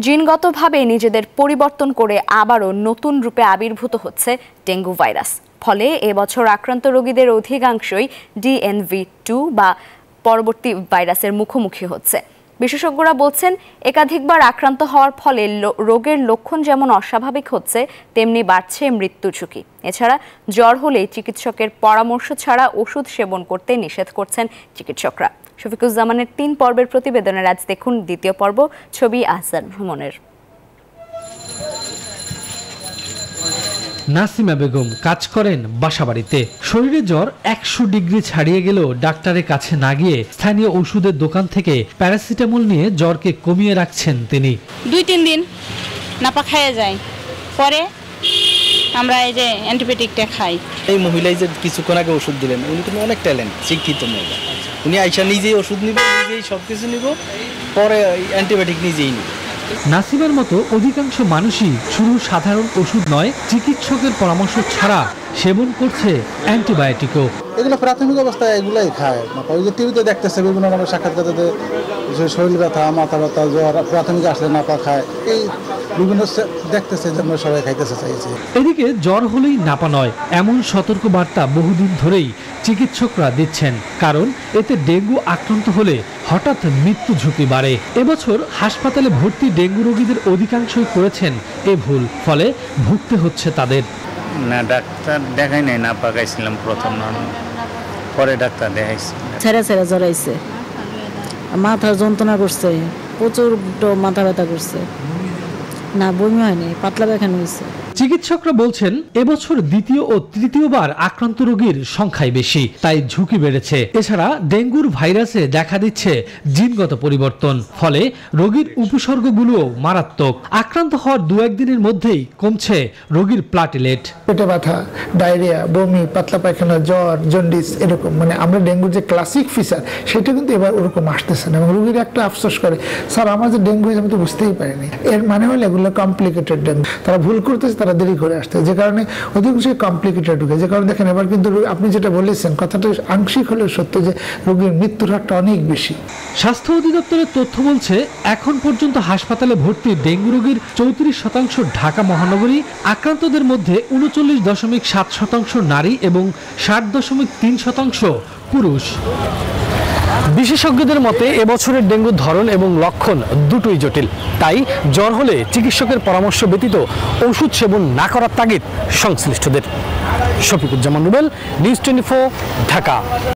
জিনগতভাবে নিজেদের পরিবর্তন করে আবারও নতুন রূপে আবির্ভূত হচ্ছে ডেঙ্গু ভাইরাস। ফলে এবছর আক্রান্ত রোগীদের অধিকাংশই DNV2 বা পরবর্তী ভাইরাসের মুখোমুখি হচ্ছে। বিশেষজ্ঞরা বলছেন, একাধিকবার আক্রান্ত হওয়ার ফলে রোগের লক্ষণ যেমন অস্বাভাবিক হচ্ছে, তেমনি বাড়ছে মৃত্যু ঝুঁকি। এছাড়া জ্বর হলে চিকিৎসকের পরামর্শ ছাড়া ওষুধ সেবন করতে নিষেধ করছেন চিকিৎসকরা। শফিকুজ্জামানের 3 পর্বের প্রতিবেদনের আজ দেখুন দ্বিতীয় পর্ব। ছবি আহসান ভ্রমণের। নাসিমা বেগম কাজ করেন বাসাবাড়িতে। শরীরে জ্বর 100 ডিগ্রি ছাড়িয়ে গেলেও ডাক্তারের কাছে না গিয়ে স্থানীয় ওষুধের দোকান থেকে প্যারাসিটামল নিয়ে জ্বরকে কমিয়ে রাখছেন তিনি। 2-3 দিন নাপা খাইয়ে যায়, পরে আমরা এই যে অ্যান্টিবায়োটিকটা খাই। এই মহিলাই যে কিছুক্ষণ আগে ওষুধ দিলেন, উনি কিন্তু অনেক ট্যালেন্ট, শিক্ষিত মহিলা। উনি আইসা নিজেই ওষুধ নিব, নিজেই সবকিছু নিব, পরে অ্যান্টিবায়োটিক নিজেই নিব। নাসিমার মতো অধিকাংশ মানুষই শুধু সাধারণ ওষুধ নয়, চিকিৎসকের পরামর্শ ছাড়া সেবন করছে অ্যান্টিবায়োটিকও। এগুলো প্রাথমিক অবস্থায় এগুলাই খায়। ওই যে টিভিতে দেখতেছে বিভিন্ন রকমের সাক্ষাৎকারে শরীর ব্যথা, মাথা ব্যথা, জ্বর প্রাথমিক আসলে নাপা খায়, এই বিভিন্ন দেখতেছে জন্য সবাই খাইতেছে চাইছে। এদিকে জ্বর হলেই নাপা নয় এমন সতর্ক বার্তা বহুদিন ধরেই চিকিৎসকরা দিচ্ছেন, কারণ এতে ডেঙ্গু আক্রান্ত হলে হঠাৎ মৃত্যু ঝুঁকি বাড়ে। এবছর হাসপাতালে ভর্তি ডেঙ্গু রোগীদের অধিকাংশই করেছেন এ ভুল, ফলে ভুগতে হচ্ছে তাদের। না, ডাক্তার দেখাই নাই, না পাকাইছিলাম প্রথম, পরে ডাক্তার দেখাইছি। ছেড়ে ছেড়ে জ্বরাইছে, মাথা যন্ত্রণা করছে, প্রচুর মাথা ব্যথা করছে, না বমি হয়নি, পাতলা পায়খানা হয়েছে। চিকিৎসকরা বলছেন, এবছর দ্বিতীয় ও তৃতীয়বার আক্রান্ত রোগীর সংখ্যাই বেশি, তাই ঝুঁকি বেড়েছে। এছাড়া ডেঙ্গুর ভাইরাসে দেখা দিচ্ছে জিনগত পরিবর্তন, ফলে রোগীর উপসর্গগুলোও মারাত্মক। আক্রান্ত হওয়ার 2-1 দিনের মধ্যেই কমছে রোগীর প্লাটিলেট। পেটে ব্যথা, ডায়রিয়া, বমি, পাতলা পায়খানা, জ্বর, জন্ডিস, এরকম মানে আমরা ডেঙ্গুর যে ক্লাসিক ফিচার সেটা কিন্তু এবার ওরকম আসতেছে না। এবং রোগীর একটা আফসোস করে, স্যার আমার যে ডেঙ্গু হয়েছে আমি তো বুঝতেই পারিনি। এর মানে হলো এগুলো কমপ্লিকেটেড ডেঙ্গু। তারা ভুল করতেছে, তারা দেরি করে আসতে, যে কারণে অধিকাংশ কমপ্লিকেটেড ঢুকে। যে কারণে দেখেন এবার কিন্তু আপনি যেটা বলেছেন কথাটা আংশিক হলেও সত্য, যে রোগীর মৃত্যুর হারটা অনেক বেশি। স্বাস্থ্য অধিদপ্তরের তথ্য বলছে, এখন পর্যন্ত হাসপাতালে ভর্তি ডেঙ্গু রোগীর 34% ঢাকা মহানগরী। আক্রান্তদের মধ্যে 39.7% নারী এবং 60.3% পুরুষ। বিশেষজ্ঞদের মতে এবছরের ডেঙ্গুর ধরন এবং লক্ষণ দুটোই জটিল, তাই জ্বর হলে চিকিৎসকের পরামর্শ ব্যতীত ওষুধ সেবন না করার তাগিদ সংশ্লিষ্টদের। শফিকুজ্জামান রুবেল, নিউজ 24, ঢাকা।